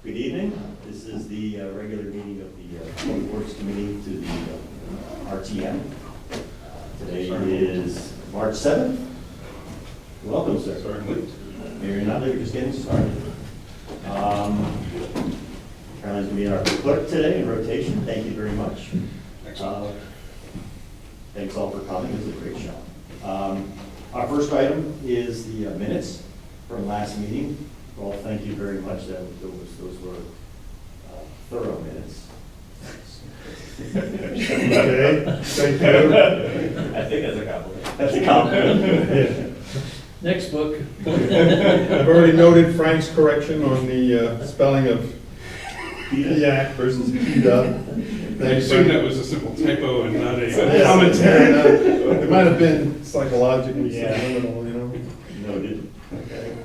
Good evening. This is the regular meeting of the Public Works Committee to the RTM. Today is March 7th. Welcome, sir. Sorry, I'm late. Maybe you're not late, we're just getting started. Caroline's going to be our clerk today in rotation. Thank you very much. Excellent. Thanks all for coming. It was a great show. Our first item is the minutes from last meeting. Well, thank you very much. Those were thorough minutes. Okay, thank you. I think that's a compliment. That's a compliment. Next book. I've already noted Frank's correction on the spelling of PIAC versus PDUB. I assume that was a simple typo and not a Yes, commentary. It might have been psychologically Yeah. subliminal, you know? Noted. Okay.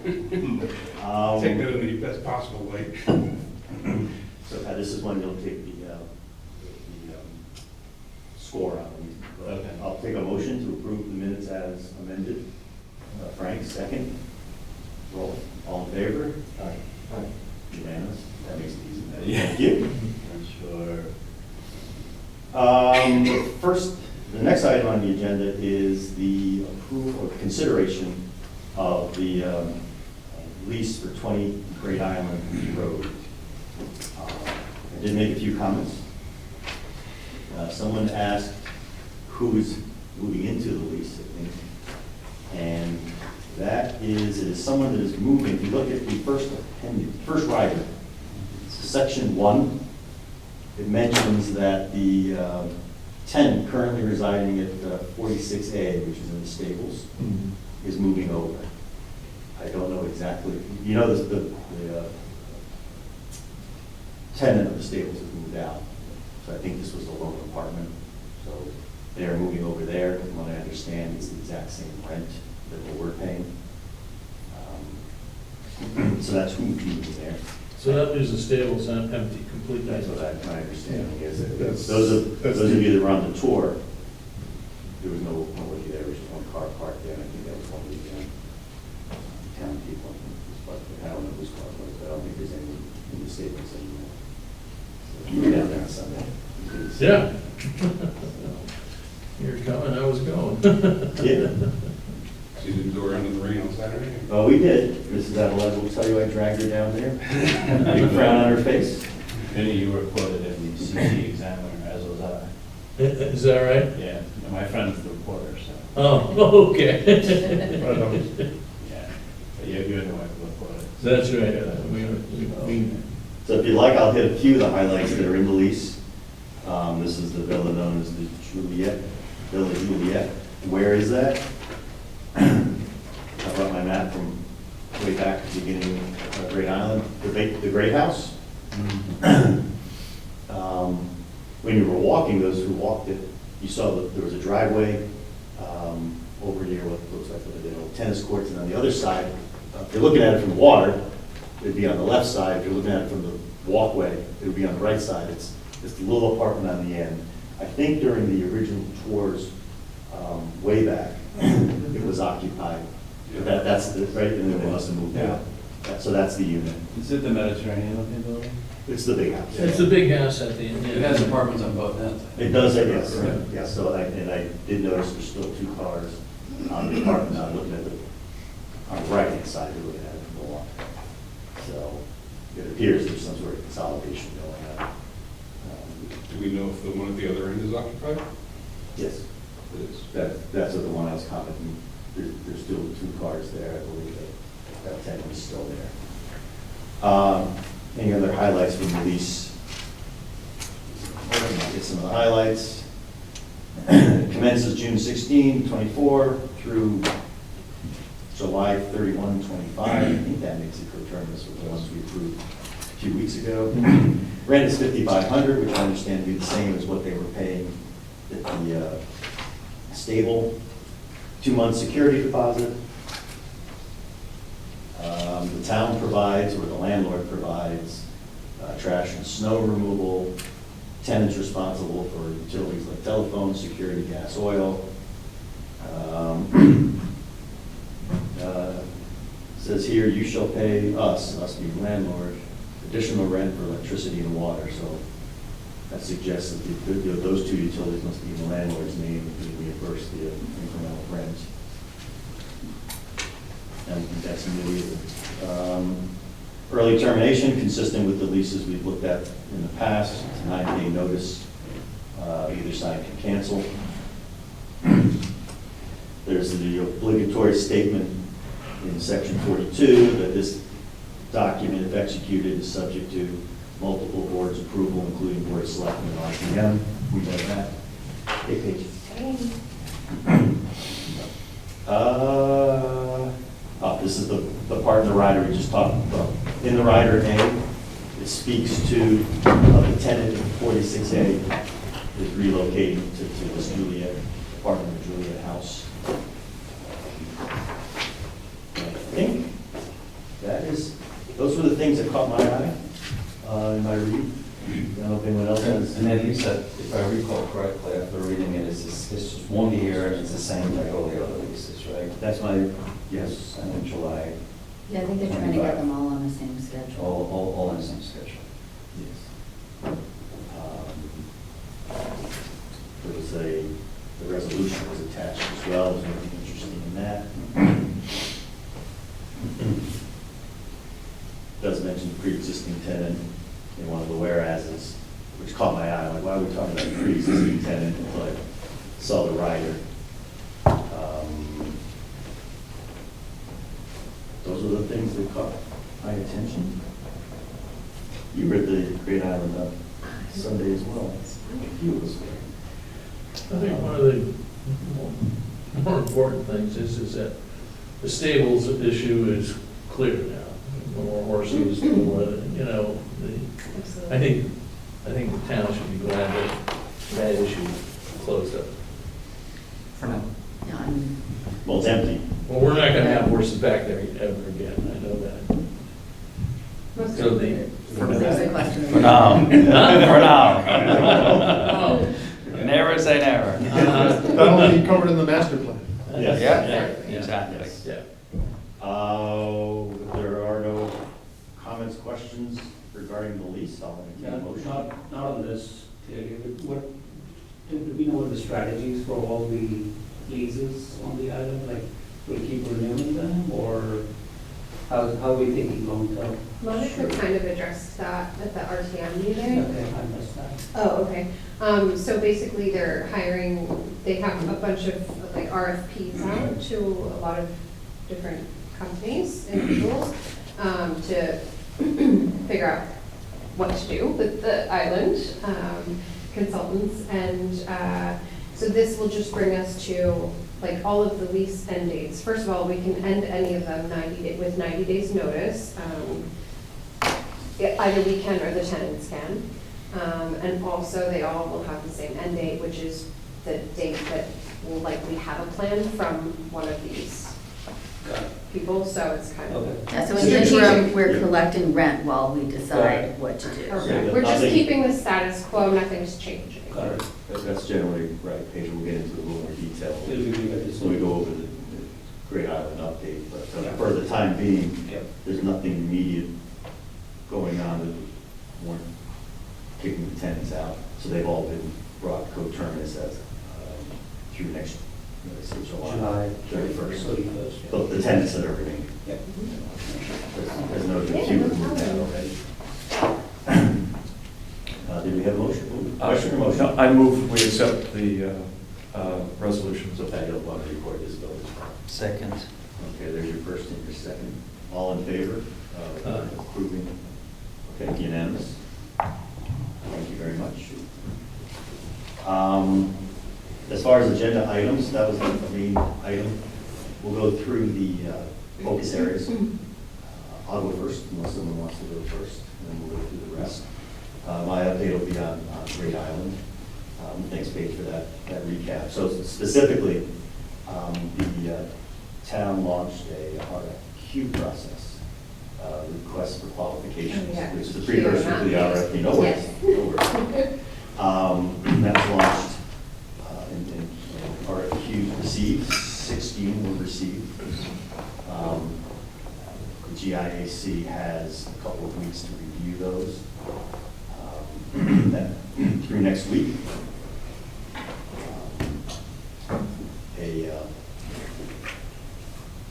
Take that in the best possible light. So this is when you'll take the score out. Okay. I'll take a motion to approve the minutes as amended. Frank, second. Roll. All in favor? Aye. Unanimous. That makes it easy. Thank you. Sure. The next item on the agenda is the approval or consideration of the lease for 20 Great Island Road. I did make a few comments. Someone asked who's moving into the lease, I think. And it is someone that is moving. If you look at the first rider, section 1, it mentions that the tenant currently residing at 46A, which is in the stables, is moving over. I don't know exactly. You know, the tenant of the stables has moved out. So I think this was a loan apartment. So they're moving over there. From what I understand, it's the exact same rent that we're paying. So that's who's moving there. So that means the stable's empty completely. That's what my understanding is. That's- Those of that's you the- that were on the tour, there was nobody there, there was just one car parked there, and I think that was one of the town people. But I don't know whose car it was, but I don't think there's any in the statements anymore. So you were down there on Sunday. You couldn't see. Yeah. You're coming, I was going. Yeah. She didn't go around in the rain on Saturday. Oh, we did. Mrs. Avalon will tell you I dragged her down there. Big frown on her face. Vinny, you were quoted in the CT Examiner, as was I. Is that right? Yeah, and my friend's the reporter, so, Oh, okay. Right on. yeah. But you're the one who was quoted. That's right. We- So if you'd like, I'll hit a few of the highlights that are in the lease. This is the villa known as the Villa Juliet. Where is that? I brought my map from way back at the beginning of Great Island, the Great House. When you were walking, those who walked it, you saw that there was a driveway over near what looks like the old tennis courts, and on the other side, if you're looking at it from the water, it would be on the left side. If you're looking at it from the walkway, it would be on the right side. It's the little apartment on the end. I think during the original tours, way back, it was occupied. That's right, and then they must have moved out. So that's the unit. Is it the Mediterranean looking building? It's the big house. It's the big house at the end. It has apartments on both ends. It does, yes. Yeah, so I did notice there's still 2 cars on the apartment. I'm looking at on the right-hand side, you're looking at it from the walk. So it appears there's some sort of consolidation going on. Do we know if the one at the other end is occupied? Yes. It is. That's what the one I was commenting, there's still 2 cars there, I believe that tenant is still there. Any other highlights from the lease? Get some of the highlights. Commences June 16, 24 through July 31, 25. I think that makes it coterminous with the ones we approved a few weeks ago. Rent is $5,500, which I understand to be the same as what they were paying at the stable. 2-month security deposit. The town provides, or the landlord provides, trash and snow removal. Tenants responsible for utilities like telephone, security, gas, oil. Says here, you shall pay us being landlord, additional rent for electricity and water, so that suggests that those two utilities must be in the landlord's name if we reimburse the incremental rent. And that's immediate. Early termination, consistent with the leases we've looked at in the past, it's a 9-day notice, either side can cancel. There's the obligatory statement in section 42 that this document, if executed, is subject to multiple boards' approval, including Board of Selectmen and RTM. We know that. Hey, Paige. This is the part in the rider we just talked about. In the rider A, it speaks to the tenant in 46A is relocating to this Juliet apartment, or Juliet house. I think those were the things that caught my eye in my read. I don't know if anyone else has. And then you said, if I recall correctly, after reading it, it's just 1 year, and it's the same like all the other leases, right? That's my, yes. And in July, Yeah, I think they're trying to get them all on the same schedule. all on the same schedule. Yes. There was the resolution was attached as well. Is there anything interesting in that? Does mention the pre-existing tenant in one of the whereases, which caught my eye. I'm like, why are we talking about the pre-existing tenant until I saw the rider? Those are the things that caught my attention. You were at the Great Island on Sunday as well. You was there. I think one of the more important things is that the stables issue is clear now. No more horses, I think the town should be glad that that issue closed up. For now. Yeah, I mean, Well, it's empty. Well, we're not gonna have horses back there ever again, I know that. So there's a question. For now. For now. Oh. Never say never. That'll be covered in the master plan. Yes. Yeah, exactly. Yes. Yeah. There are no comments, questions regarding the lease. I'll entertain a motion. Not on this, clearly, but do we know what the strategies for all the leases on the island? Like, we'll keep renewing them, or how are we thinking long term? Monica kind of addressed that at the RTM meeting. Okay, I missed that. Oh, okay. So basically they're hiring, they have a bunch of like RFPs out to a lot of different companies, individuals, to figure out what to do with the island, consultants. And so this will just bring us to like all of the lease end dates. First of all, we can end any of them with 90 days notice. Either we can or the tenants can. And also they all will have the same end date, which is the date that we'll likely have a plan from one of these people, so it's kind of. Okay. Yeah, so in the interim, we're collecting rent while we decide what to do. Okay. We're just keeping the status quo, nothing's changing. Got it. That's generally right, Paige. We'll get into a little more detail We'll review it this when we go over the Great Island update. But Yeah. for the time being, Yep. there's nothing immediate going on that weren't kicking the tenants out. So they've all been brought coterminous as through next, July 31st. But the tenants that are remaining. Yep. There's no few moved out already. Did we have a motion? Question or motion? No, I move we accept the resolutions. So Pat, you'll want to record this bill as well. Second. Okay, there's your first and your second. All in favor of approving? Okay, unanimous. Thank you very much. As far as agenda items, that was the main item. We'll go through the focus areas. I'll go first, unless someone wants to go first, and then we'll go through the rest. My update will be on Great Island. Thanks, Paige, for that recap. So specifically, the town launched a RFQ process, request for qualifications, Oh, yeah. which is the precursor to the RFP. No worries. Yes. No worries. That was launched in RFQ received, 16 were received. The GIAC GIAC has a couple of weeks to review those. That through next week.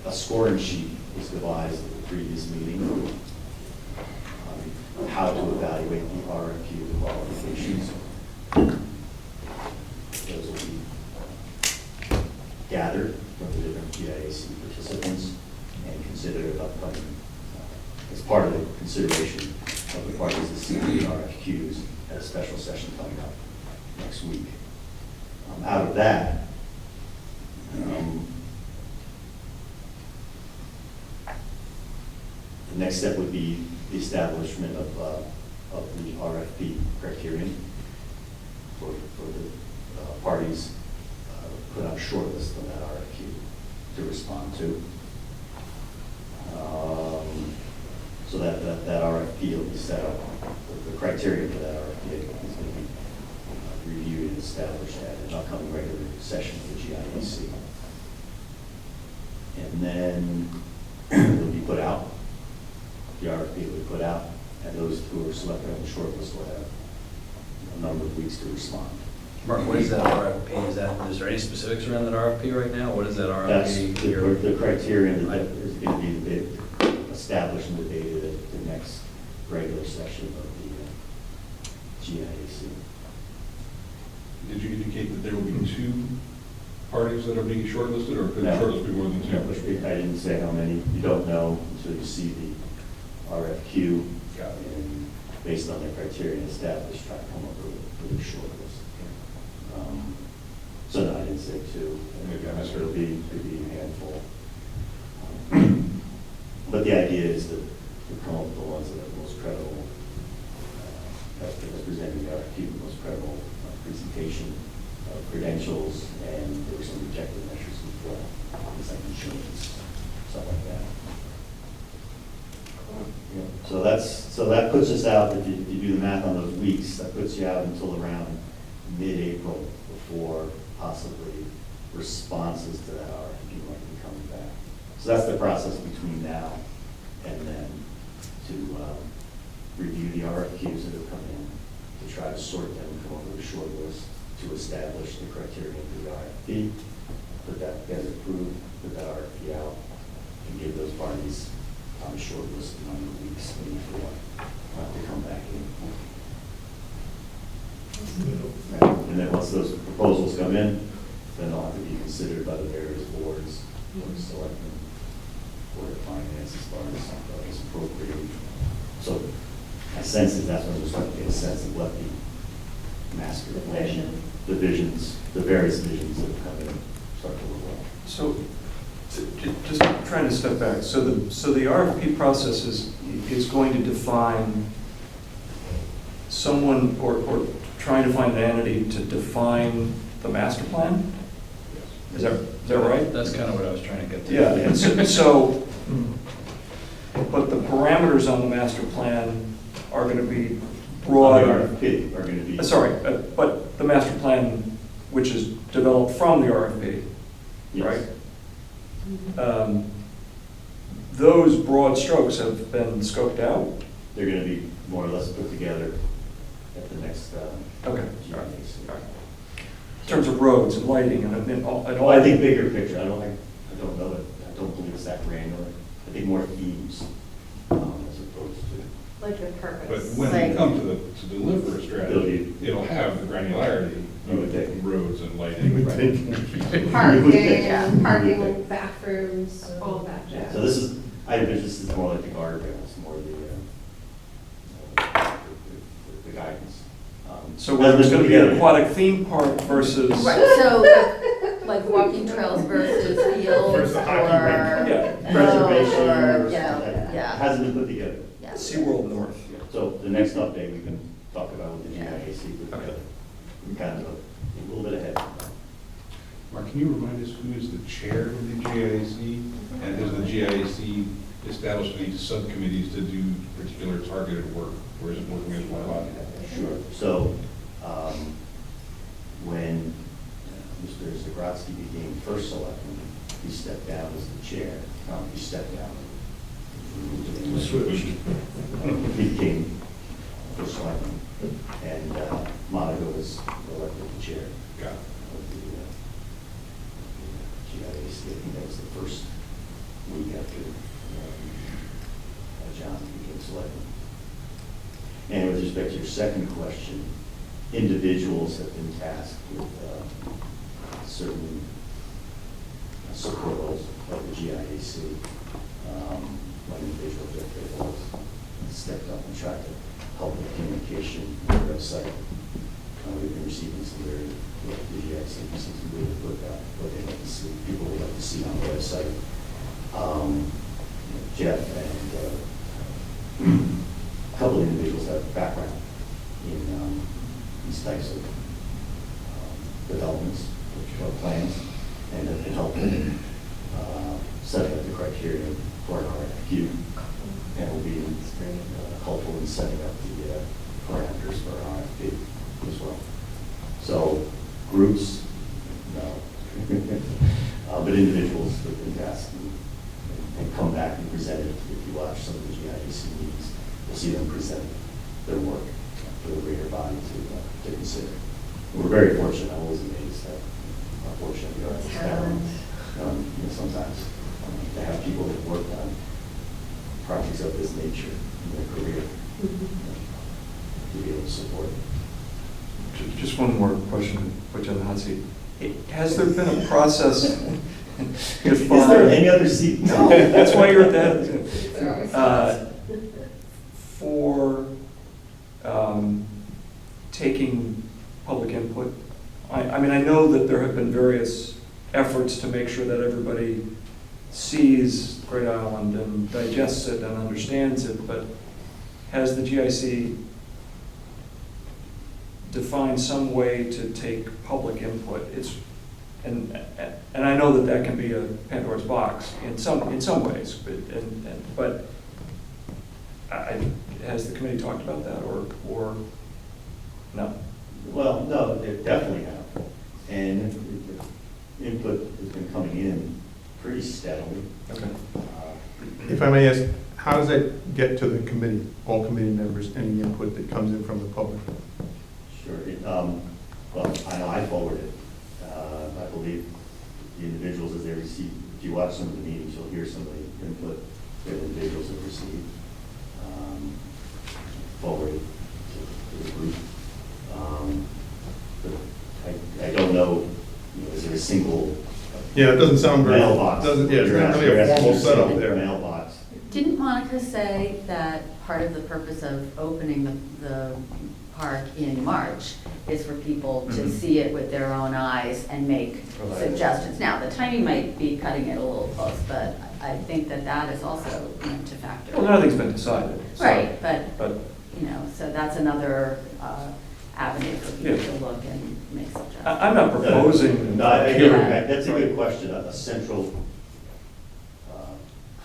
A scoring sheet was devised at the previous meeting on how to evaluate the RFQ qualifications. Those will be gathered from the different GIAC participants and considered upcoming, as part of the consideration of the parties to see the RFQs at a special session coming up next week. Out of that, the next step would be the establishment of the RFP criterion for the parties put on a short list on that RFQ to respond to. So that RFP will be set up, the criteria for that RFP is going to be reviewed and established at an upcoming regular session of the GIAC. And then it'll be put out, the RFP will be put out, and those who are selected on the short list will have a number of weeks to respond. Mark, what is that RFP? Is there any specifics around that RFP right now? What is that That's RFP? here? the criterion that is going to be the bid established and debated at the next regular session of the GIAC. Did you indicate that there will be two parties that are being shortlisted, or could the No. shortlist be more than two? I didn't say how many, you don't know until you see the RFQ. Got it. And based on the criteria established, try to come up with a short list. So no, I didn't say two. Maybe I misheard. It'll be a handful. But the idea is to come up with the ones that are the most credible, that are presenting the RFQ, the most credible presentation of credentials, and there were some objective measures as well, things like insurance, stuff like that. Yeah. So that puts us out, if you do the math on those weeks, that puts you out until around mid-April before possibly responses to that RFP might be coming back. So that's the process between now and then, to review the RFQs that have come in, to try to sort them and come up with a short list, to establish the criteria for the RFP, put that, get it approved, put that RFP out, and give those parties on a short list of number of weeks before to come back in. And then once those proposals come in, then they'll have to be considered by the various boards, board of selectmen, board of finance, as far as appropriate. So my sense is that's when we'll start to get a sense of what the master plan, the visions, the various visions that have come in, start to look like. So, just trying to step back, so the RFP process is going to define someone, or trying to find an entity to define the master plan? Is that right? That's kind of what I was trying to get to. Yeah, and so, but the parameters on the master plan are going to be broad. On the RFP are going to be. Sorry, but the master plan, which is developed from the RFP, Yes. right? Those broad strokes have been scoped out? They're going to be more or less put together at the next Okay, all right, GIAC. all right. In terms of roads and lighting and all. Well, I think bigger picture, I don't know that, I don't believe it's that granular. I think more themes as opposed to. Like the But purpose. when Like- we come to deliver a strategy, it'll have the granularity You would think. of roads and You lighting. would Right. think. Parking, Yeah. parking, bathrooms, all of that jazz. So this is more like the guardrails, more the guidance. So whether it's going to be together. an aquatic theme park versus. Right, so like walking trails versus fields Versus or. a hockey rink. Yeah. Preservation, Or, or yeah, something like that. yeah. Hasn't been put together. Yeah. SeaWorld North. So the next update we can talk about with the Yeah. GIAC, but Okay. we're kind of a little bit ahead. Mark, can you remind us who is the chair of the GIAC? And has the GIAC established any subcommittees to do particular targeted work, or is it working as one body? Sure. So, when Mr. Zagrodsky became first selectman, he stepped down as the chair. He stepped down Switch. He became first selectman, and Monica was elected the chair Got it. of the GIAC. I think that was the first week after John became selectman. And with respect to your second question, individuals have been tasked with certain support roles of the GIAC. One individual that has stepped up and tried to help with communication on the website. We've been receiving some very, the GIAC received some really good what they like to see, people would like to see on the website. Jeff and a couple of individuals have background in these types of developments or plans, and have been helping set up the criteria for our RFQ, and will be helpful in setting up the parameters for our RFP as well. So groups, no, but individuals have been tasked and come back and present it. If you watch some of the GIAC meetings, you'll see them present their work for the greater body to consider. And we're very fortunate. I'm always amazed at how fortunate we are in this town. Sometimes to have people that worked on projects of this nature in their career to be able to support it. Just one more question to put you on the hot seat. Has there been a process? Is there any other seat? No, that's why you're at that. For taking public input. I mean, I know that there have been various efforts to make sure that everybody sees Great Island and digests it and understands it, but has the GIC defined some way to take public input? And I know that that can be a Pandora's box in some ways, but has the committee talked about that or no? Well, no, they definitely have. And input has been coming in pretty steadily. Okay. If I may ask, how does that get to the committee, all committee members, any input that comes in from the public? Sure. Well, I know I forward it. I believe the individuals as they receive, if you watch some of the meetings, you'll hear some of the input that individuals have received forwarded to the group. But I don't know, is there a single Yeah, it doesn't sound very, mailbox? doesn't, yeah, it's not really a formal setup there. Mailbox. Didn't Monica say that part of the purpose of opening the park in March is for people to see it with their own eyes and make suggestions? Now, the timing might be cutting it a little close, but I think that is also going to factor. Well, nothing's been decided. So, Right, but, But so that's another avenue for people Yeah. to look and make suggestions. I'm not proposing. No, I hear Yeah. you. That's a good question, a central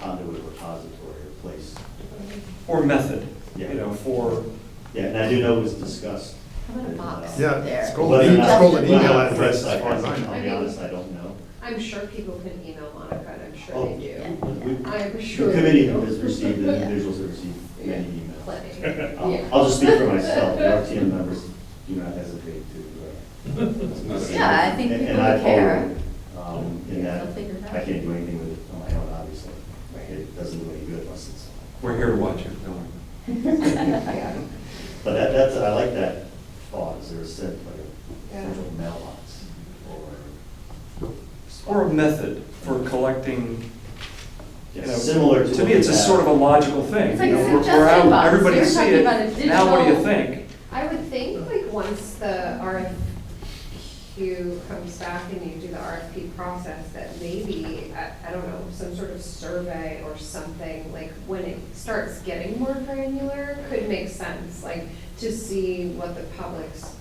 conduit repository or place. Or method, Yeah. for, Yeah, and I do know it was discussed. How about a box Yeah, there? it's called Whether or an not- email whether or not address as website far as has I it, know. I'll be honest, I don't know. I'm sure people can email Monica, and I'm sure Oh, they do. Yeah. I'm The sure. committee they do. has received, the Yeah. individuals have received many emails. Plenty. Yeah. I'll just speak for myself, the RTM members do not hesitate to. Yeah, I think and people I would care. forward, in that, They'll figure it out. I can't do anything with it on my own, obviously. It doesn't do any good unless it's. we're here to watch it, don't worry. Yeah. But that's, I like that thought, is there a central mailbox or? Or a method for collecting, Similar to. to me, it's a sort of a logical thing. It's like a We're suggestion out, box. everybody You're see talking it. about a Now what do you digital- think? I would think, like, once the RFQ comes back and you do the RFP process, that maybe, I don't know, some sort of survey or something, like, when it starts getting more granular, could make sense, like, to see what the public's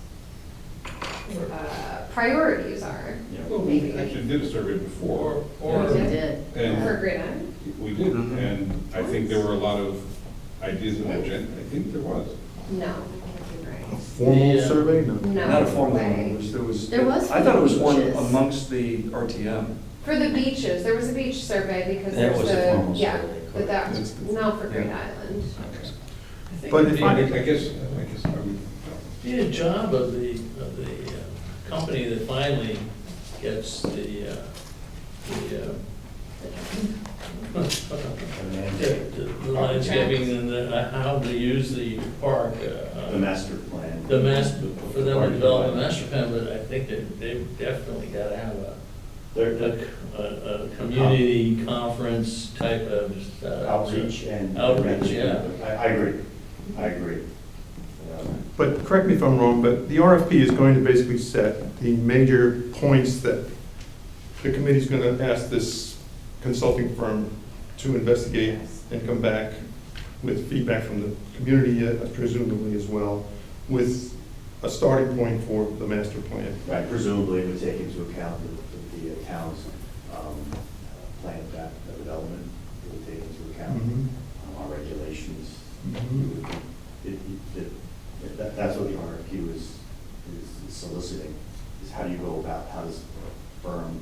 priorities are. Well, we actually did a survey before. Or We did. For And Great Island? we did, and I think there were a lot of ideas in that gen, I think there was. No, I think you're A right. formal Yeah. survey? No. No. Not a formal way. one, there was. There was I thought it was one beaches. amongst the RTM. For the beaches, there was a beach survey because That there's was a formal yeah, survey, but that's It's- not for Great yeah. Island. I think But it'd if be I- a- I guess I would, be a job of the company that finally gets the landscaping and how to use the park. The master plan. The master, for them to develop a master plan, but I think they've definitely gotta have a community conference type of. Outreach and. Outreach, yeah. I agree, I agree. But correct me if I'm wrong, but the RFP is going to basically set the major points that the committee's going to ask this consulting firm to investigate and come back with feedback from the community, presumably as well, with a starting point for the master plan. Right, presumably it would take into account the town's plan of that development, it would take into account our regulations. That's what the RFQ is soliciting, is how do you go about, how does a firm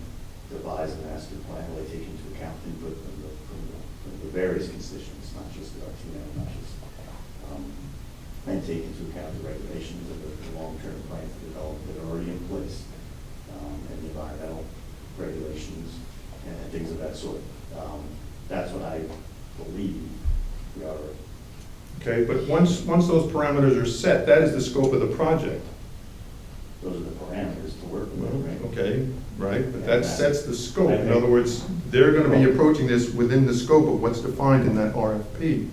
devise a master plan, where they take into account input from the various constituents, not just the RTM, not just, and take into account the regulations of the long-term plans of development that are already in place, and the environmental regulations and things of that sort. That's what I believe we are. Okay, but once those parameters are set, that is the scope of the project. Those are the parameters to work with, right? Okay, right, but that sets the scope. In other words, they're gonna be approaching this within the scope of what's defined in that RFP.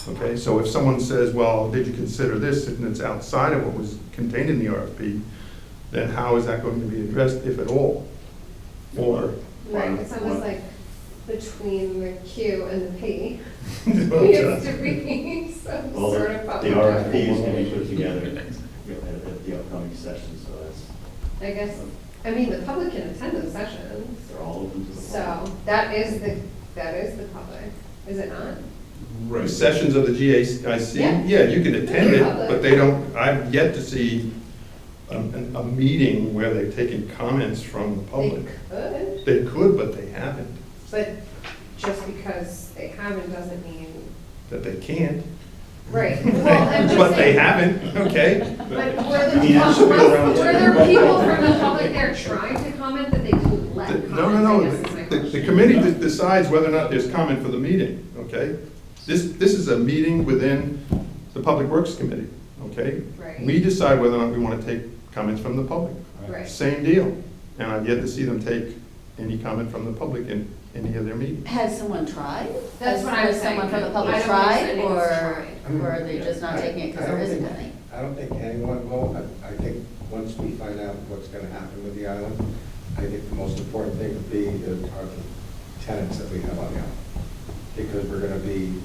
Okay, so if someone says, well, did you consider this, and it's outside of what was contained in the RFP, then how is that going to be addressed, if at all? Or, Right, it's almost like between the Q and the P. well, Needs to be some Well, sort of the public. RFP is going to be put together at the upcoming session, so that's, I guess, I mean, the public can attend those sessions, they're all open to the so public. that is the public, is it not? the sessions of the GAIC, Yeah. yeah, you can attend it, Public. but they don't, I've yet to see a meeting where they've taken comments from the public. They could, They could, but they haven't, but just because they haven't doesn't mean, that they can't. right, well, I'm just But they saying. haven't, okay? But I mean, that should be around were there people from the public there trying to comment that they couldn't let comment? No, I guess is my the question. committee decides whether or not there's comment for the meeting, okay? This is a meeting within the Public Works Committee, okay? Right. We decide whether or not we want to take comments from the public. Right. Same deal. And I've yet to see them take any comment from the public in any of their meetings. Has someone tried? That's what I was saying. Has someone from the I public don't think tried, anyone's or are they just not taking it because there isn't any? I don't think anyone will. I think once we find out what's going to happen with the island, I think the most important thing would be are the tenants that we have on the island. Because we're going to be,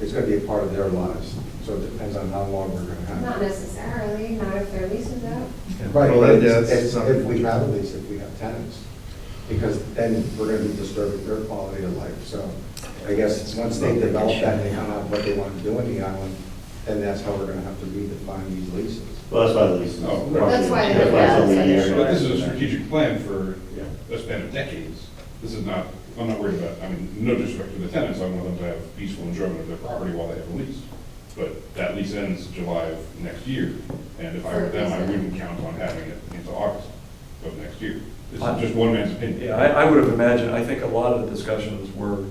it's going to be a part of their lives. So it depends on how long we're going to have. Not necessarily, not if their lease is up. Right, Well, but that's it's something if we we- have a lease, if we have tenants. Because then we're going to be disturbing their quality of life. So I guess once they develop that and they come out what they want to do in the island, then that's how we're going to have to redefine these leases. Well, that's why the lease is. Oh, right. That's why they That's why it's only a year. But this is a strategic plan for Yeah. a span of decades. This is not, I'm not worried about, I mean, no disrespect to the tenants, I want them to have peaceful enjoyment of their property while they have a lease. But that lease ends July of next year, and if I were them, I wouldn't count on having it into August of next year. This is just one man's opinion. Yeah, I would have imagined, I think a lot of the discussions were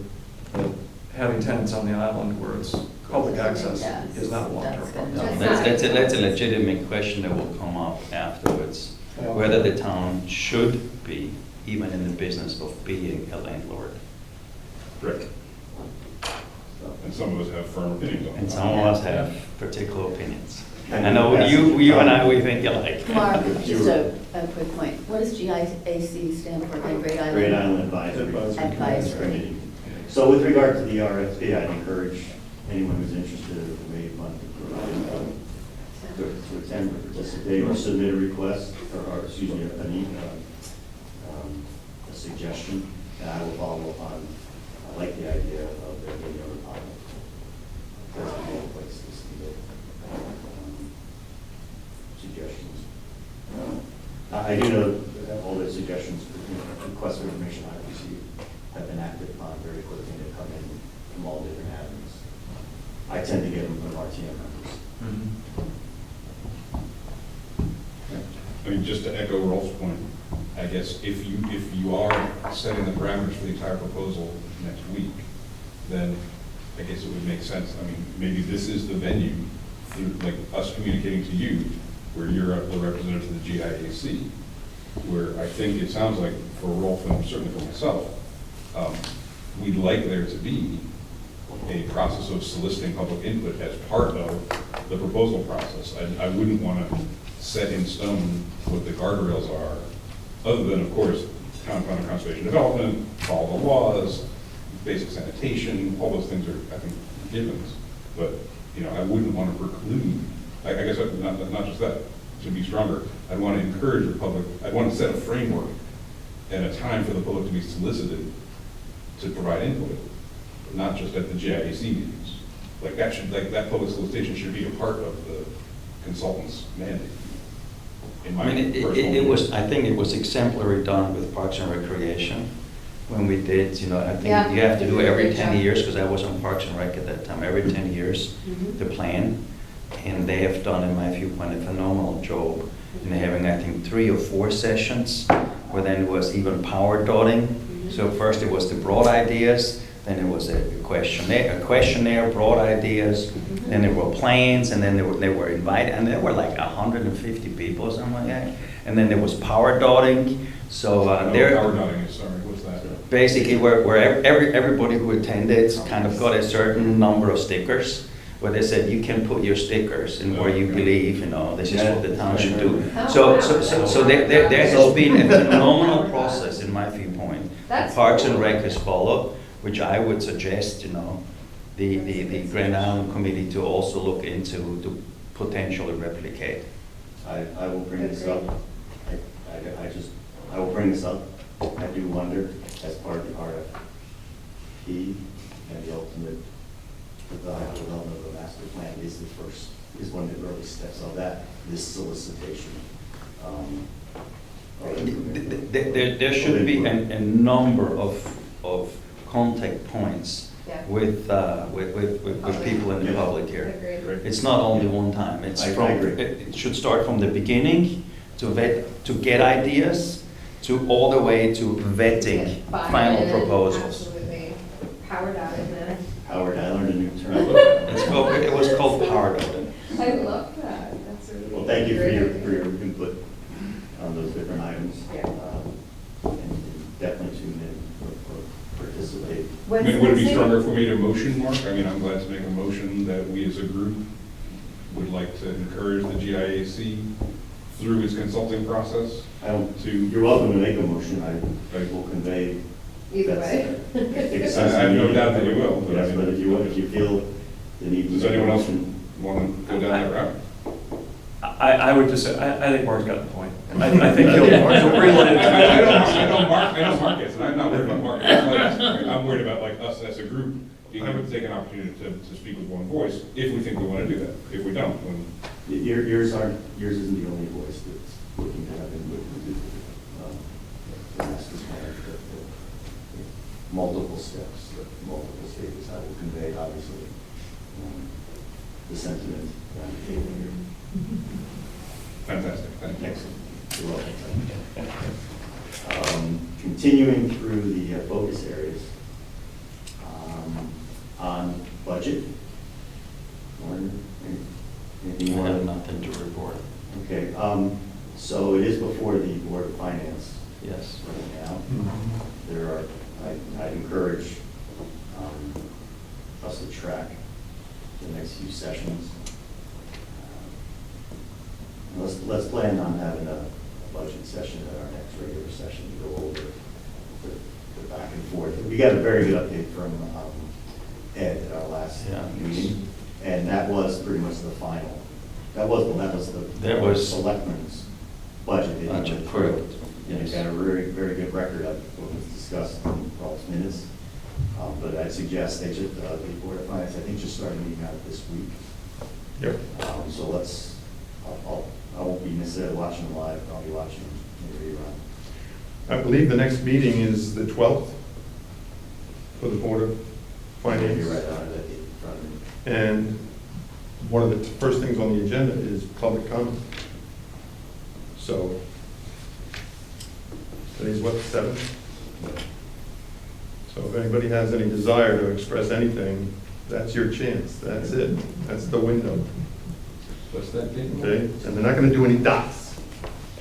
that having tenants on the island where it's public access Yes, is not a long-term that's problem. good. No, that's a legitimate question that will come up afterwards, whether the town should be even in the business of being a landlord. Correct. And some of us have firm opinions on it. And some of us have particular opinions. And I know you and I, we think alike. Mark, just a quick point. What does GIAC stand for, again, Great Island? Great Island Advisory. Advisory. Committee. So with regard to the RFP, I'd encourage anyone who's interested to raise money to attend or participate or submit a request, or excuse me, a suggestion, and I will follow up on, I like the idea of there being a republic. That's the only place to submit suggestions. I do know that all the suggestions, requests for information I've received have been acted upon very quickly, and they've come RTM members. I mean, just to echo Rolf's point, I guess if you are setting the parameters for the entire proposal next week, then I guess it would make sense. I mean, maybe this is the venue through, like, us communicating to you, where you're the representative to the GIAC, where I think it sounds like for Rolf and certainly for myself, we'd like there to be a process of soliciting public input as part of the proposal process. I wouldn't want to set in stone what the guardrails are, other than, of course, town plan of conservation development, follow the laws, basic sanitation, all those things are, I think, givens. But, you know, I wouldn't want to preclude, I guess not just that, to be stronger, I'd want to encourage the public, I'd want to set a framework and a time for the public to be solicited to provide input, not just at the GIAC meetings. Like that public solicitation should be a part of the consultant's mandate. In my I mean, it was, I think it was exemplary done with Parks and Recreation when we did, you know, I think Yeah, you have to they do did a every great 10 job. years, because I was on Parks and Rec at that time, every 10 years, the plan. And they have done, in my viewpoint, a phenomenal job in having, I think, 3 or 4 sessions, where then it was even power dotting. So first it was the broad ideas, then it was a questionnaire, broad ideas, then there were plans, and then they were invited, and there were like 150 people or something like that. And then there was power dotting. So there. Power dotting is, sorry, what's that? Basically, where everybody who attended kind of got a certain number of stickers, where they said you can put your stickers in where you believe, you know, this is what the town should do. So there has been a phenomenal process, in my viewpoint. That's Parks and cool. Rec has followed, which I would suggest, you know, the Grand Island Committee to also look into to potentially replicate. I will bring this up. I will bring this up. I do wonder, as part of the RFP and the ultimate development of the master plan, is one of the early steps of that, this solicitation. There should be a number of contact points Yeah. with people in the public here. Agreed. It's not only one time. It's I from, agree. it should start from the beginning to get ideas, to all the way to vetting Buy-in, final proposals. Absolutely. Powered out of it. Howard, I learned a new term. It was called power dotting. I love that. That's a really Well, thank you for great your idea. input on those different items. Yeah. And definitely tune in or participate. I When's mean, the would it be next stronger meeting? for me to motion, Mark? I mean, I'm glad to make a motion that we as a group would like to encourage the GIAC through its consulting process You're welcome to make a motion. I will convey. Either that's- way. I have no doubt that you will, but I Yes, mean- but if you feel the need. Does anyone else want to go down that route? I would just say, I think Mark's got the point. I think he'll relay it. I know Mark gets it, I'm not worried about Mark. I'm worried about like us as a group being able to take an opportunity to speak with one voice, if we think we want to do that. If we don't, then Yours isn't the only voice that's looking to have input into the master plan. The multiple steps, the multiple stages. I will convey, obviously, the sentiment around the table here. fantastic, thank you. Excellent. You're welcome. Continuing through the focus areas, on budget. Lauren, anything I you have want? nothing to report. Okay, so it is before the Board of Finance Yes. right now. I'd encourage us to track the next few sessions. Let's plan on having a budget session at our next regular session to go over the back and forth. We got a very good update from Ed at our last meeting, and that was pretty much the final. That was the selectmen's budget. Budget, correct. And it got a very, very good record of what was discussed in Rolf's minutes. But I'd suggest they should, the Board of Finance, I think, just started meeting out this week. Yep. So I won't be necessarily watching them live, but I'll be watching the rerun. I believe the next meeting is the 12th for the Board of Finance. You're right on it in front of me. And one of the first things on the agenda is public comment. So, today's what, 7th? So if anybody has any desire to express anything, that's your chance, that's it, that's the window, What's that date? okay? And they're not gonna do any dots,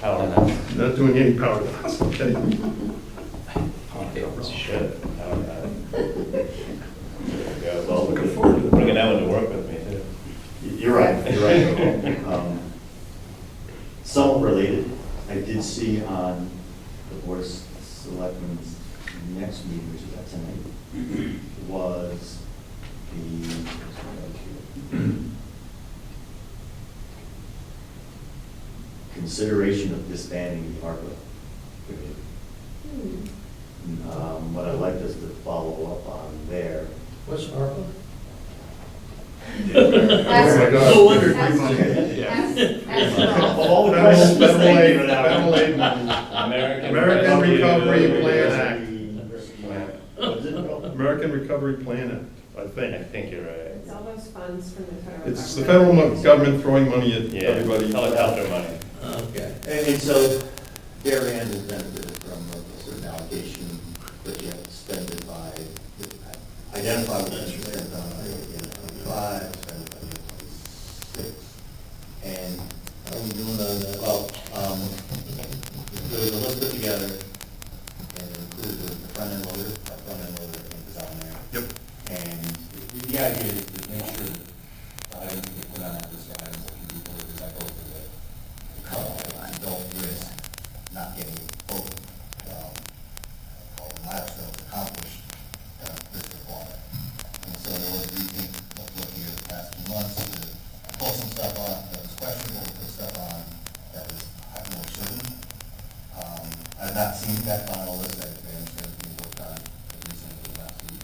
Power enough. they're not doing any power dots, okay? Shit. Yeah, well, Looking forward to Bringing that one to work with me, too. you're right, you're right. Somewhat related, I did see on the Board of Selectmen's next meeting, which is at tonight, was the consideration of disbanding the ARPA. What I'd like us to follow up on there. What's ARPA? Oh my God. No wonder. Of all the questions, Federal thank aid, you for that one. federal aid money. American Recovery Plan Act. What is it called? American Recovery Plan Act, I think. I think you're right. It's all those funds from the federal government. It's the federal government throwing money at everybody. Helicopter money. Okay. And so their end has benefited from a certain allocation, but you have to spend it by, identify what you spent on, five, spend it by 26. And how are we doing on that? Well, there was a list put together and it included the front end loader, that front end loader I think is on there. Yep. And the idea is to make sure that items that put on that list of items that can be delivered by both of the cutoff line, don't risk not getting both, all the milestones accomplished, risk of falling. And so there was rethink, looking at the past few months, to pull some stuff off that was questionable, put stuff on that was more certain. I've not seen that final list that has been worked on as recently as last week.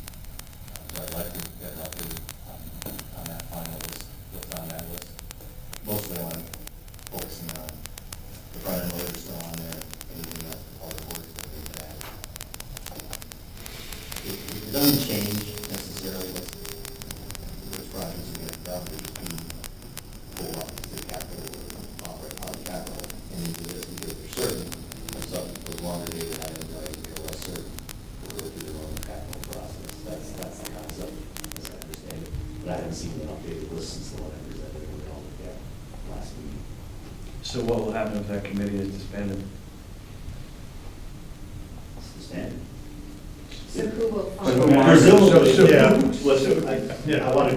So I'd like to get an update on that final list, what's on that list. Mostly on focusing on the front end loader still on there, anything else, all the work that we've had. It doesn't change necessarily which projects are getting done, but just being pulled up to the capital, operate on capital, and into this because they're certain. So the longer dated items, are less certain, we'll go through the normal capital process. That's the concept, as I understand it. But I haven't seen an updated list since the one I presented when we all looked at last meeting. So what will happen if that committee is disbanded? It's the standard. So who will But who follow? wants- Presumably, so- yeah. Listen, I want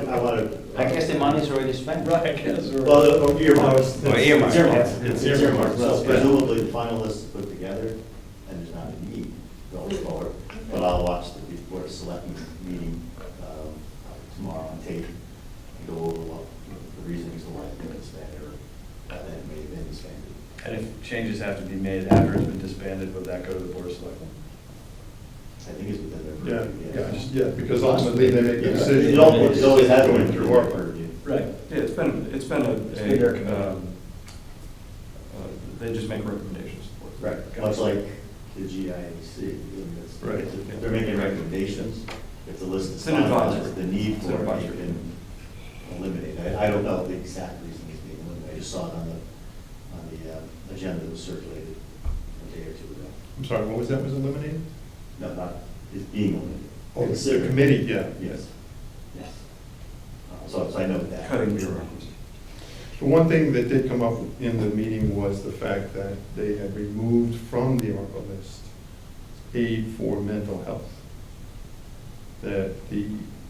to. I guess the money's already spent. Right, I guess. Well, earmarks. Or earmarks, It's yeah. It's earmarks. So Yeah. presumably the final list is put together and there's not a need going forward. But I'll watch the Board of Selectmen meeting tomorrow on tape and go over what the reasons why it's been disbanded or that it may have been disbanded. And if changes have to be made after it's been disbanded, would that go to the Board of Selectmen? I think it's within their. Yeah, because ultimately they make the decision. It always has Going been through through our ARPA. purview. Right. Yeah, it's been It's been their committee. They just make recommendations. Right, much like the GIAC. Right. If they're making recommendations, if the list is It's an advisory. finalized, the need It's for an it, advisory. you can eliminate. I don't know the exact reason it's being eliminated. I just saw it on the agenda that was circulated a day or two ago. I'm sorry, what was that, was eliminated? No, not, it's being eliminated. Oh, the Considered. committee, yeah. Yes. Yes. So I know that. Cutting bureaucracy. The one thing that did come up in the meeting was the fact that they had removed from the ARPA list aid for mental health. That the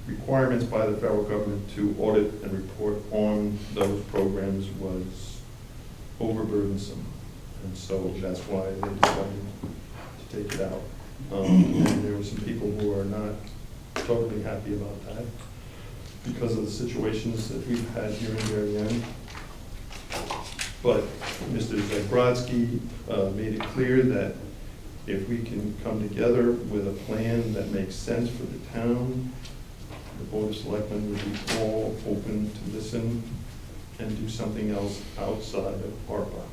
requirements by the federal government to audit and report on those programs was overburdensome. And so that's why they decided to take it out. And there were some people who are not totally happy about that because of the situations that we've had here in Darien. But Mr. Zabrodsky made it clear that if we can come together with a plan that makes sense for the town, the Board of Selectmen would be all open to listen and do something else outside of ARPA.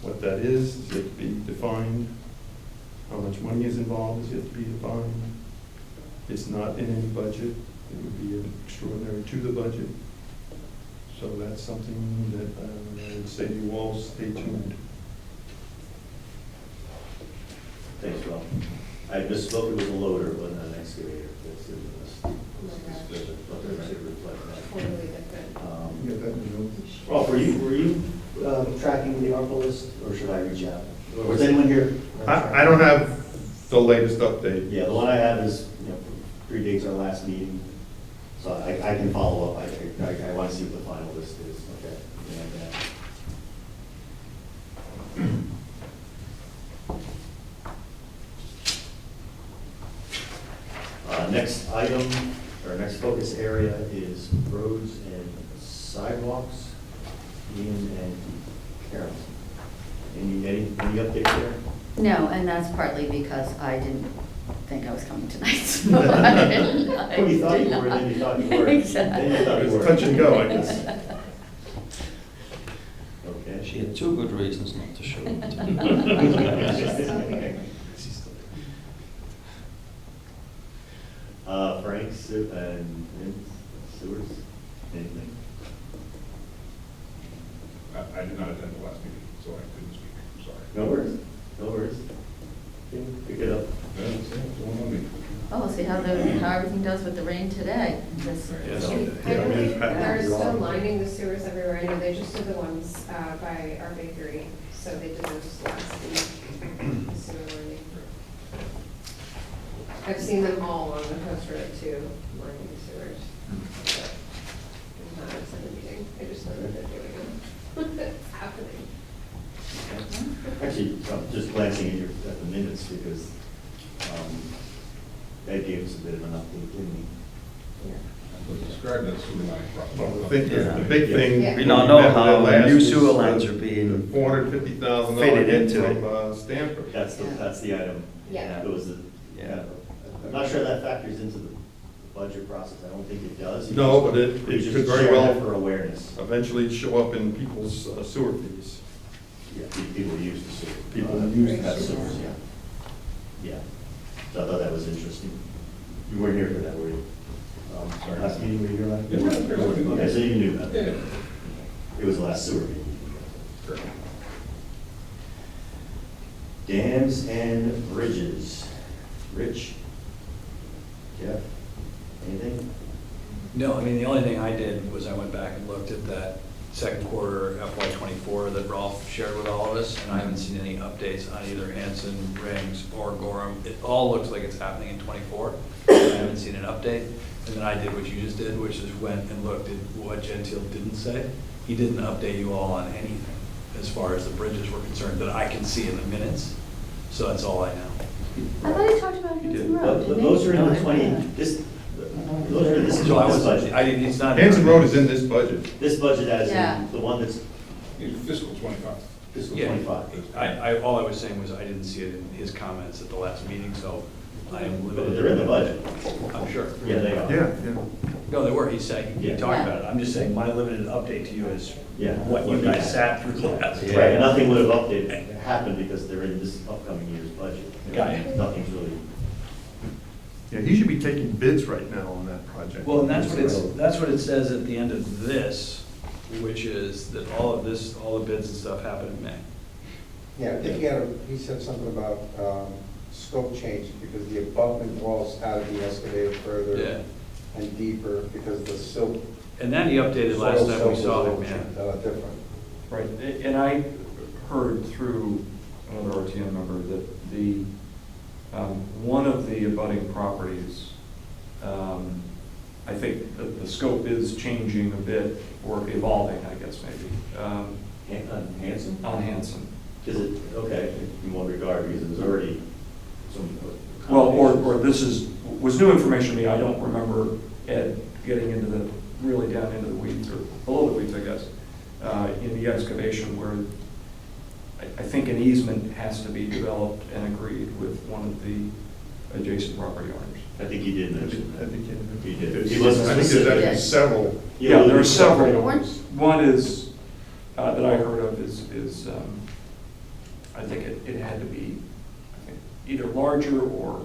What that is yet to be defined. How much money is involved is yet to be defined. It's not in any budget. It would be extraordinary to the budget. So that's something that I would say to you all, stay tuned. Thanks, Rob. I misspoke, it was a loader, it wasn't an excavator. That's it. Let the record reflect that. Totally different. You got that in your notes? Ralph, were you tracking the ARPA list, or should I reach out? Or was anyone here? I don't have the latest update. Yeah, the one I have is, predates our last meeting, so I can follow up. I want to see what the final list is, okay? Next item, or next focus area is roads and sidewalks. Ian and Carol. Any update there? No, and that's partly because I didn't think I was coming tonight, so I didn't. Well, you thought you were, then you thought you were. Exactly. Then you thought you It's were. touch and go, I guess. Okay. She had two good reasons not to show up. Frank, Sue, and Sewers, anything? I did not attend the last meeting, so I couldn't speak, I'm sorry. No worries, no worries. Pick it up. Yeah, it's one on me. Oh, we'll see how everything does with the rain today. This- Yes. I Yeah, I mean, believe Pat- they're still lining the sewers everywhere. I know they just did the ones by our bakery, so they did those last week. Sewer lining. I've seen them all on the coast road too, lining the sewers. But I'm not at the meeting. I just know that they're doing them. It's happening. Actually, just glancing at the minutes, because Ed gave us a bit of an update, didn't he? But describe that sewer line Well, the problem. thing, the big thing. Yeah. We don't know when met how with it last new was sewer the lines are being $450,000 fitted hit into it. from Stanford. That's the item. Yeah. It was the, Yeah. I'm not sure that factors into the budget process. I don't think it does. No, but it We just could very share that well for awareness. eventually show up in people's sewer fees. Yeah, people use the sewer. People use have the sewer. sewers, yeah. Yeah. So I thought that was interesting. You weren't here for that, were you? Sorry. Last meeting, were you here last? Yeah. Okay, so you knew that. Yeah. It was the last sewer meeting. Correct. Dams and bridges. Rich? Jeff? Anything? No, I mean, the only thing I did was I went back and looked at that second quarter FY '24 that Rolf shared with all of us, and I haven't seen any updates on either Hanson, Rings, or Gorham. It all looks like it's happening in '24. I haven't seen an update. And then I did what you just did, which is went and looked at what Gentile didn't say. He didn't update you all on anything as far as the bridges were concerned that I can see in the minutes. So that's all I know. I thought he talked about Hanson Road, didn't he? Those are in the No. 20, this is So I this was, budget. I didn't, it's not. Hanson Road is in this budget. This budget as Yeah. in the one that's Fiscal '25. fiscal Yeah, 25. all I was saying was I didn't see it in his comments at the last meeting, so I am But limited. they're in the budget. I'm sure. Yeah, they are. Yeah, yeah. No, they were, he said, he Yeah. talked about it. I'm just saying, my limited update to you is Yeah. what you guys sat through the last. Right, and nothing would have updated, happened because they're in this upcoming year's budget. Got it. Nothing's really, Yeah, he should be taking bids right now on that project. Well, and that's what it says at the end of this, which is that all of this, all the bids and stuff happen in May. Yeah, I think he said something about scope change, because the abutment walls had to be excavated Yeah. further and deeper, because the silt. And then he updated last time we saw him, yeah. Different. Right, and I heard through another RTM member that the, one of the abutting properties, I think that the scope is changing a bit, or evolving, I guess, maybe, on Hanson? on Hanson. Is it, okay, in what regard, because it was already some. Well, or this was new information to me, I don't remember Ed getting into the, really down into the weeds, or below the weeds, I guess, in the excavation where I think an easement has to be developed and agreed with one of the adjacent property owners. I think he did mention I that. think He did. he He wasn't I think there's specific. actually several. Yeah, there are several. Orange? One is, that I heard of is I think it had to be, I think, either larger or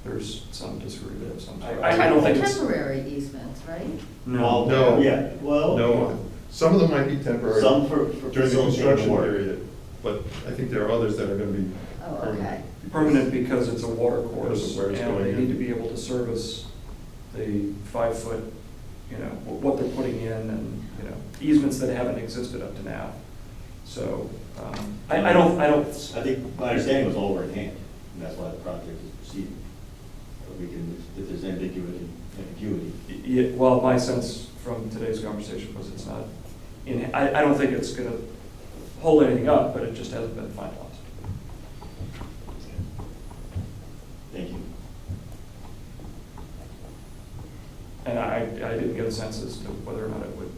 there's some disagreement of some sort. I don't think it's. Temporary easements, right? No. No. Yeah, well. No, Some of them might be temporary Some for during the facilitating construction work. period, but I think there are others that are gonna be Oh, permanent. okay. Permanent because it's a water Because course, of where it's and going they in. need to be able to service the 5-foot, you know, what they're putting in, and, you know, easements that haven't existed up to now. So, I don't, I think my understanding was all over in hand, and that's why the project is proceeding. But we can, if there's ambiguity, yeah, well, my sense from today's conversation was it's not, I don't think it's gonna hold anything up, but it just hasn't been finalized. thank you. And I didn't get a sense as to whether or not it would,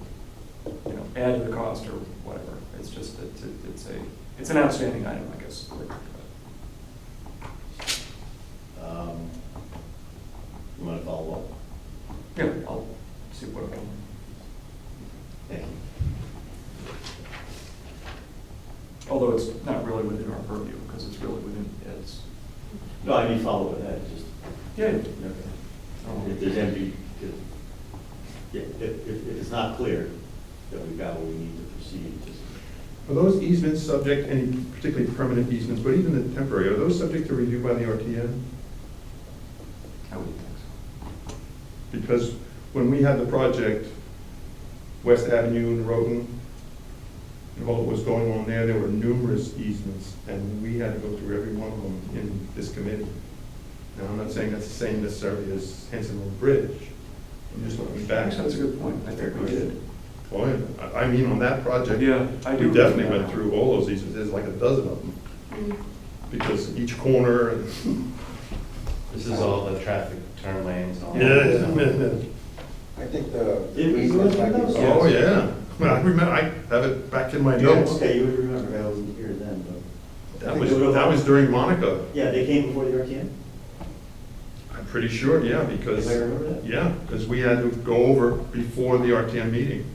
you know, add to the cost or whatever. It's just that it's an outstanding item, I guess. You want to follow up? Yeah, I'll see what I can. Thank you. Although it's not really within our purview, because it's really within Ed's. No, I mean, follow up with that, just, Yeah. okay. If there's yeah, if it's not clear, then we've got what we need to proceed. Just Are those easements subject, any particularly permanent easements, but even the temporary, are those subject to review by the RTM? I would think so. Because when we had the project, West Avenue and Roden, and all that was going on there, there were numerous easements, and we had to go through every one of them in this committee. Now, I'm not saying that's the same necessarily as Hanson Road Bridge. I'm just looking back. Actually, that's a good point. I think we did. Well, I mean, on that project, Yeah, I do. we definitely remember went that. through all those easements, there's like a dozen of them. Because each corner and. This is all the traffic turn lanes and all Yeah, that. I think the. Did we go through those? Oh, yeah. Well, I remember, I have it back in my notes. Okay, you would remember, I wasn't here then, but. That was during Monica. Yeah, they came before the RTM? I'm pretty sure, yeah, because. If I remember that? Yeah, because we had to go over before the RTM meeting.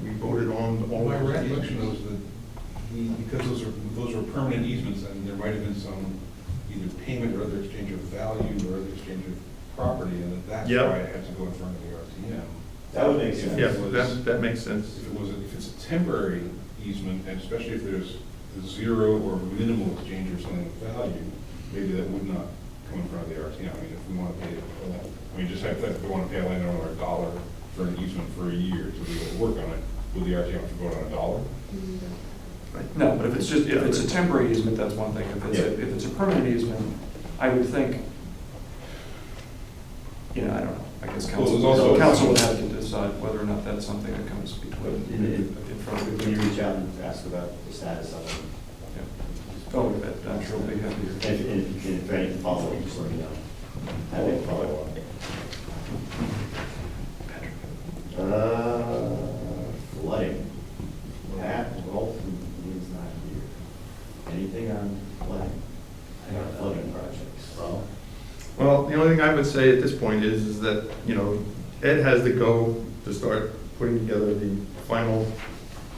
We voted on all My those recollection easements. was that because those were permanent easements, and there might have been some either payment or other exchange of value or other exchange of property, and that's Yep. why it had to go in front of the RTM. That would make sense. Yeah, that makes sense. If it's a temporary easement, and especially if there's zero or minimal exchange or something of value, maybe that would not come in front of the RTM. I mean, if we want to pay, just hypothetically, if we want to pay a landowner $1 for an easement for a year to be able to work on it, would the RTM have to vote on $1? No, but if it's just, if it's a temporary easement, that's one thing. If it's a permanent easement, I would think, you know, I don't know, I guess Well, there's also- council would have to decide whether or not that's something that comes between, in front of When you the. reach out and ask about the status of it. Yeah. Oh, I'm sure we'll be happy And to. if you can, any follow up, just let me know. Happy to follow up. Flooding. Pat, Rolf, is not here. Anything on flooding? Flooding projects? Well, Well, the only thing I would say at this point is that, you know, Ed has to go to start putting together the final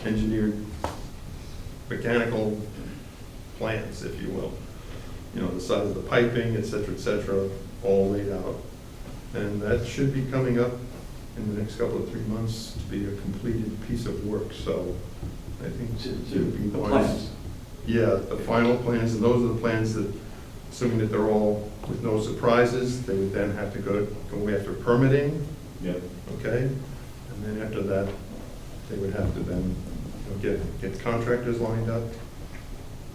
engineered mechanical plans, if you will. You know, the size of the piping, et cetera, all laid out. And that should be coming up in the next couple of 3 months to be a completed piece of work, so I think it would be The wise. plans. Yeah, the final plans, and those are the plans that, assuming that they're all with no surprises, they would then have to go after permitting, yep. okay? And then after that, they would have to then, you know, get contractors lined up.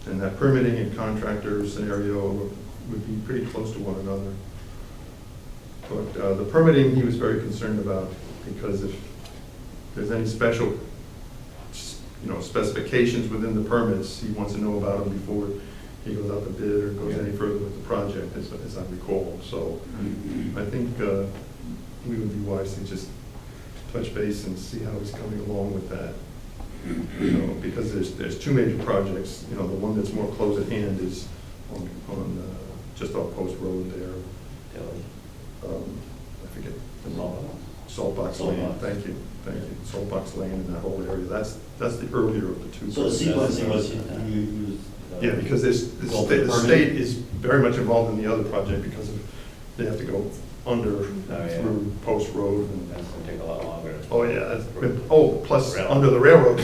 And that permitting and contractor scenario would be pretty close to one another. But the permitting, he was very concerned about, because if there's any special, you know, specifications within the permits, he wants to know about them before he goes out to bid or goes any further with the project, as I recall. So I think we would be wise to just touch base and see how he's coming along with that. You know, because there's two major projects. You know, the one that's more close at hand is on just off Post Road there. I forget the name. Saltbox Lane. Thank you. Saltbox Lane and that whole area. That's the earlier of the two. So the sequencing was, you used. Yeah, because the state is very much involved in the other project because of, they have to go under, yeah. through Post Road. And That's gonna take a lot longer. oh, yeah, that's been, oh, plus under the railroad.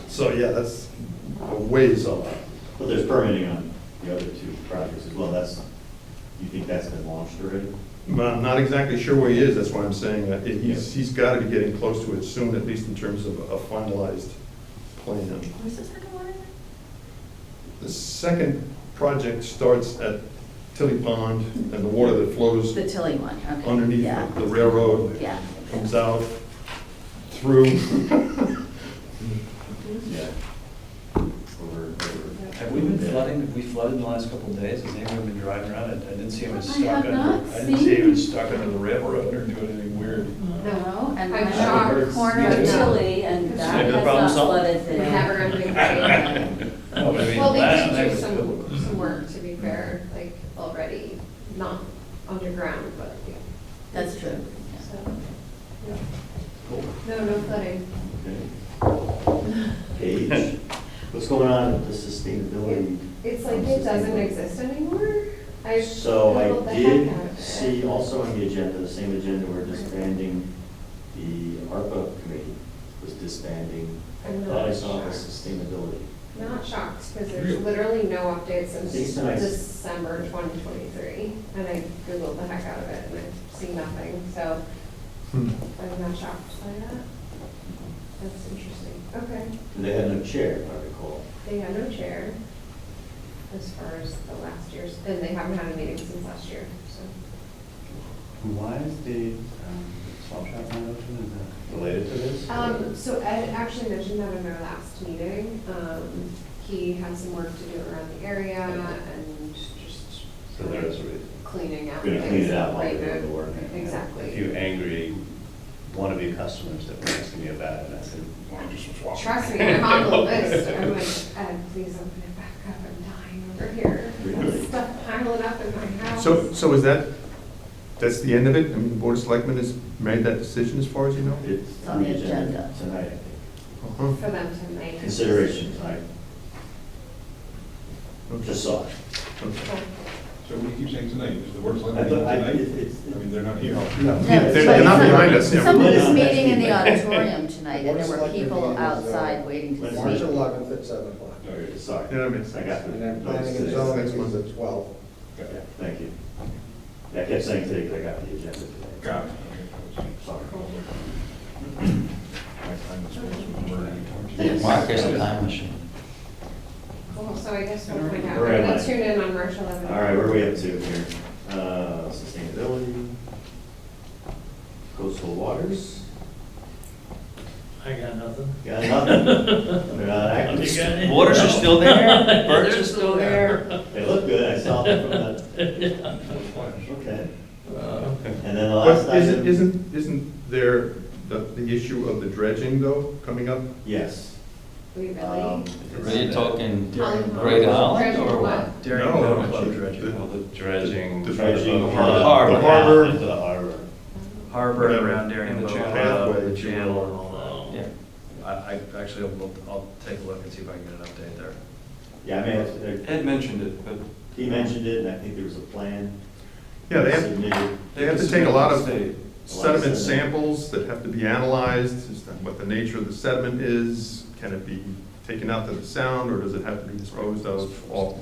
So, yeah, that's a ways off. But there's permitting on the other two projects as well. You think that's been launched already? But I'm not exactly sure where he is, that's why I'm saying that he's got to be getting close to it soon, at least in terms of a finalized plan. Where's the second one? The second project starts at Tilly Pond, and the water that flows The Tilly one, okay. underneath Yeah. the railroad Yeah. comes out through. Yeah. Have we been flooding, have we flooded in the last couple of days? Has anyone been driving around? I didn't see him I stuck have under, not I didn't see him seen- stuck under the railroad or doing anything weird. No, and I'm I'm shocked. on the corner of Me too. Tilly, and that Maybe the has problem's not solved. flooded We there. never gonna do No, but I mean, Well, they last did night do was good. some work, to be fair, like already, not underground, but yeah. That's true. So, yeah. No, no flooding. Okay. Paige, what's going on with the sustainability? It's like it doesn't exist anymore. I So Googled I the heck did out of it. see also on the agenda, the same agenda, we're disbanding the ARPA committee, was disbanding. I'm Thought I not saw the shocked. sustainability. Not shocked, because there's literally no updates since It's nice. December 2023, and I Googled the heck out of it, and I've seen nothing, so I'm not shocked by that. That's interesting. Okay. And they had no chair, if I recall. They had no chair as far as the last year's, and they haven't had a meeting since last year, so. Why is the swap shop not open? Is that related to this? So Ed actually mentioned that in our last meeting. He had some work to do around the area and just So there's a reason. cleaning out. Gonna clean it out while Right, they're doing the work. Exactly. A few angry wannabe customers that were asking me about it, and I said, Want to do some swap? Trust me, I'm on the list. I'm like, Ed, please open it back up. I'm dying over here. Really? There's stuff piling up in my house. So is that's the end of it? I mean, the Board of Selectmen has made that decision as far as you know? It's on the agenda. tonight, I think. Uh-huh. For them to make. Consideration tonight. Just saw it. Okay. So we keep saying tonight, is the work I thought, tonight? it's, I mean, they're not here. no. Yeah, they're not behind us, yeah. Someone was Next meeting in the meeting. auditorium tonight, and there were people outside waiting to When's March speak. 11th at 7 o'clock. Okay, sorry. Yeah, that makes I got And the then notice planning and today. zoning Next is month. at 12. Yeah, thank you. Yeah, I kept saying today because I got the agenda today. Got it. Sorry. Next time this goes, we're ready. Yes. Mark is a time machine. Cool, so I guess we'll find out. Where We're am gonna I? tune in on March 11th. All right, where are we up to here? Sustainability, coastal waters, I got nothing. got nothing. They're not active. You got any? Waters are still there, birds They're are still there. They look good, I saw them from the, okay. And then the last But item. isn't there the issue of the dredging though, coming up? Yes. We really. Are you talking Hollywood. Great Island Dredging or what? what? During No, Boat Club actually, dredging. All the dredging. The dredging, the harbor. The harbor. Into the harbor. Harbor Whatever. around Darien And the Boat channel. Club, Pathway the to channel the- and all that. Yeah. I actually, I'll take a look and see if I can get an update there. Yeah, I mean, Ed mentioned it, but he mentioned it, and I think there was a plan. Yeah, they have submitted. to take a lot of State. sediment samples that have to be analyzed, as to what the nature of the sediment is. Can it be taken out to the sound, or does it have to be disposed of off?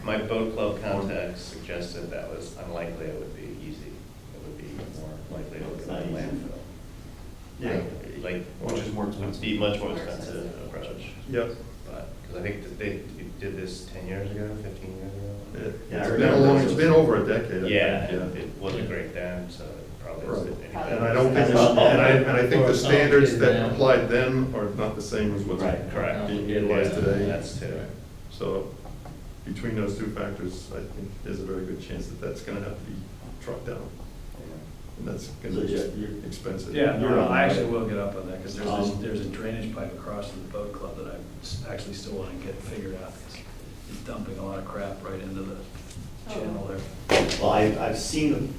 My boat club contacts suggested that was unlikely it would be easy. It would be more likely it would It's go not to easy. landfill. Yeah. Like, Which is more would expensive. be much more expensive approach. Yep. But, because I think that they did this 10 years ago, 15 years ago. Yeah, I It's been a remember long, those. it's been over a decade. I Yeah, think, and it wasn't great then, so it probably Right. isn't any Probably. And better. I don't think, and I think the standards that applied then are not the same as what's Right. Correct. being utilized Yeah, today. That's too. So between those two factors, I think there's a very good chance that that's gonna have to be trucked down. And that's gonna So be Jeff, you're- expensive. Yeah, You're no, on, I right? actually will get up on that, because there's a Um, drainage pipe across from the boat club that I actually still want to get figured out, because it's dumping a lot of crap right into the channel there. Well, I've seen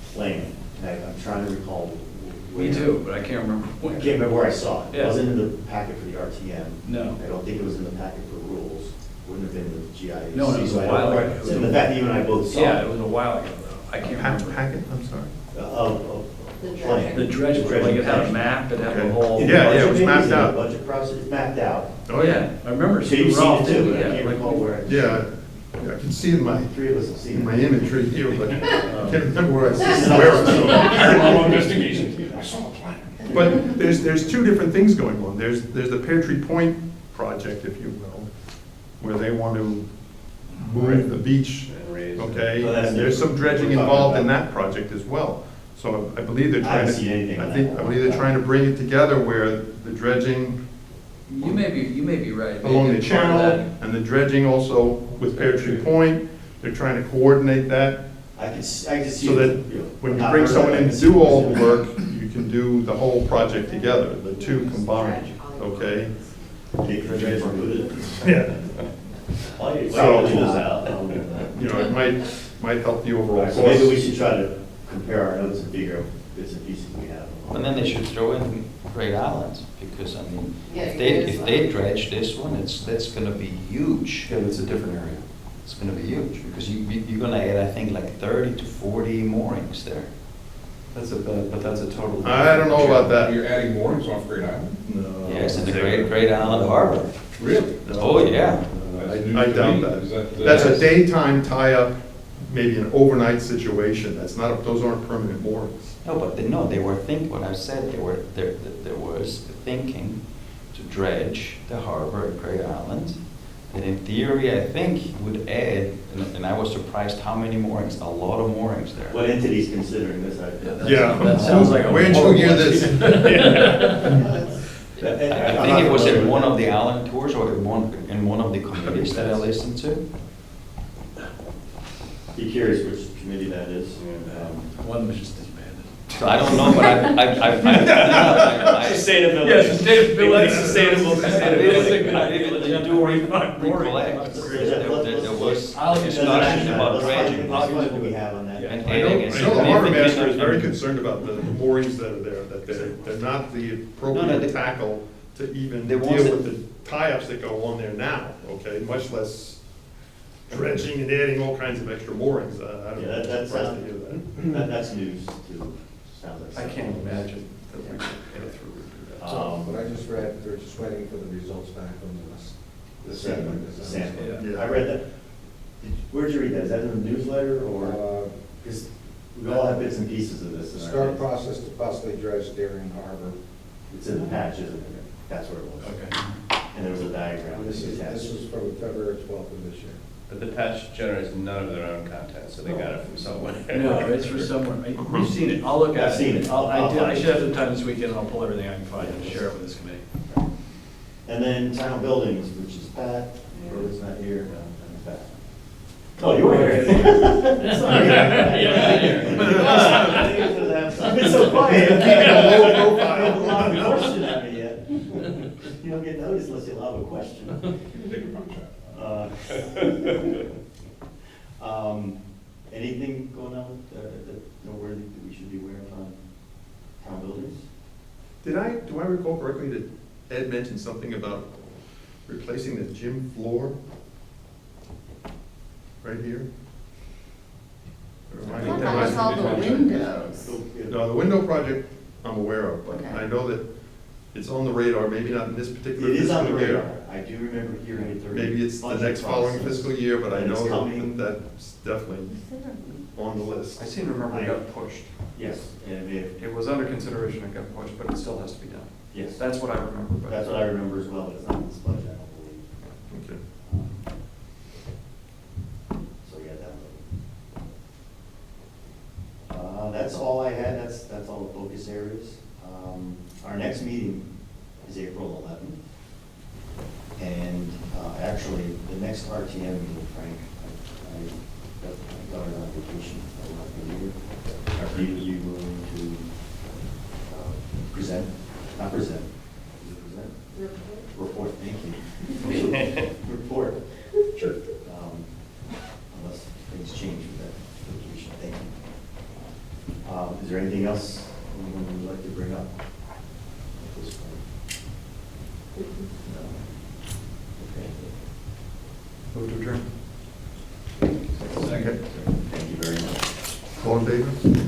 a plan, and I'm trying to recall. Me where- too, but I can't remember I where. can't remember where I saw it. It Yeah. wasn't in the packet for the RTM. No. I don't think it was in the packet for rules. Wouldn't have been GIS. No, it was a so I while don't- ago. And the fact that you and I both saw Yeah, it. it was a while ago, though. I can't remember. Packet, I'm sorry. Of The plan. The dredge, like it had a map, it had a Okay. whole. Yeah, it was Budget mapped maybe, out. Budget process, it's mapped out. Oh, yeah. I remember So seeing you've seen Ralph it too, did, but I yeah. can't like- recall where. Yeah, I can see in my, Three of us have seen in it. my imagery here, but I can't remember where I see This is it. another- Paranormal investigation, I saw a plan. But there's two different things going on. There's the Pear Tree Point project, if you will, where they want to move the beach, And raise. okay? Well, that's And there's some different. dredging We're talking involved in about- that project as well. So I believe they're I trying haven't to, seen anything on that. I believe they're trying to bring it together where the dredging You may be right. along the Maybe part of channel that- and the dredging also with Pear Tree Point. They're trying to coordinate that I can see. so that you know, when you not bring heard someone of in it. to do all the work, you can do the whole project together, the two combined, okay? Make the dredge included. Yeah. Well, you- So- well, it's out. You know, it might help the overall So maybe we cost. should try to compare our notes and figure out bits and pieces we have. And then they should throw in Great Island, because I mean, Yeah, if they dredge this one, that's gonna be huge. Yeah, it's a different area. It's gonna be huge, because you're gonna add, I think, like 30 to 40 moorings there. But that's a total. I don't know about that. You're adding moorings off Great Island? No. Yes, in the Great Island Harbor. Really? Oh, yeah. That's news I to doubt me. that. Is that- That's a daytime tie-up, maybe an overnight situation. That's not, those aren't permanent moorings. No, but they were thinking, what I said, there was thinking to dredge the harbor at Great Island. And in theory, I think would add, and I was surprised how many moorings, a lot of moorings there. What entity's considering this idea? Yeah. That sounds like a. Where'd you horrible hear this? I think it was in one of the island tours or in one of the committees that I listened to. Be curious which committee that is. One was just disbanded. So I don't know, but I Sustainability. Yeah, sustainability. We like sustainable I sustainability. do recollect there was I'll just- discussion about dredging. What do we have on that? Yeah. And I know adding a the harbor master is significant- very concerned about the moorings that are there, that they're not the No, appropriate they- tackle to even they deal want with the tie-ups that go on there now, okay? Much less dredging and adding all kinds of extra moorings. I don't Yeah, know, that's, surprised to hear that. that's news too. Sounds like. I can't imagine that we could go through and do that. What I just read, they're just waiting for the results back on the sampling. The sample. Yeah. I read that. Where'd you read that? Is that in the newsletter or? Because we all have bits and pieces of this. in our Start heads. process to possibly dredge Darien Harbor. It's in the patch, isn't it? That's where it was. Okay. And there was a diagram. This is attached. from February 12th of this year. But the patch generates none of their own content, so they got it from somewhere. No, it's for somewhere, we've seen it, I'll look at it. I've seen it. I should have some time this weekend, and I'll pull everything I can find and share it with this committee. And then town buildings, which is Pat, Rhoda's not here, and Pat. Oh, you were here. Sorry. I've been so quiet. I'm keeping a low profile. You haven't allowed a question at me yet. You don't get noticed unless you allow a question. Take a punch out. Anything going on that noteworthy that we should be aware of on town buildings? Do I recall correctly that Ed mentioned something about replacing the gym floor? Right here? Or am I I- thought that was all the windows. No, the window project I'm aware of, but Okay. I know that it's on the radar, maybe not in this particular It is on the fiscal year. radar. I do remember hearing it during. Maybe it's the budget next following process. fiscal year, but I And it's know coming. that that's definitely on the list. I seem to remember it got pushed. Yes, and it may have, It was under consideration and got pushed, but it still has to be done. yes. That's what I remember, but. That's what I remember as well, but it's not in this budget, I don't believe. Okay. So, yeah, that. That's all I had, that's all the focus areas. Our next meeting is April 11th. And actually, the next RTM meeting, Frank, I got it on vacation, I will not be here. Are you willing to present, not present, is it present? Report, thank you. Report. Sure. Unless things change with that vacation, thank you. Is there anything else anyone would like to bring up at this point? No. Okay. Move to adjourn. in favor?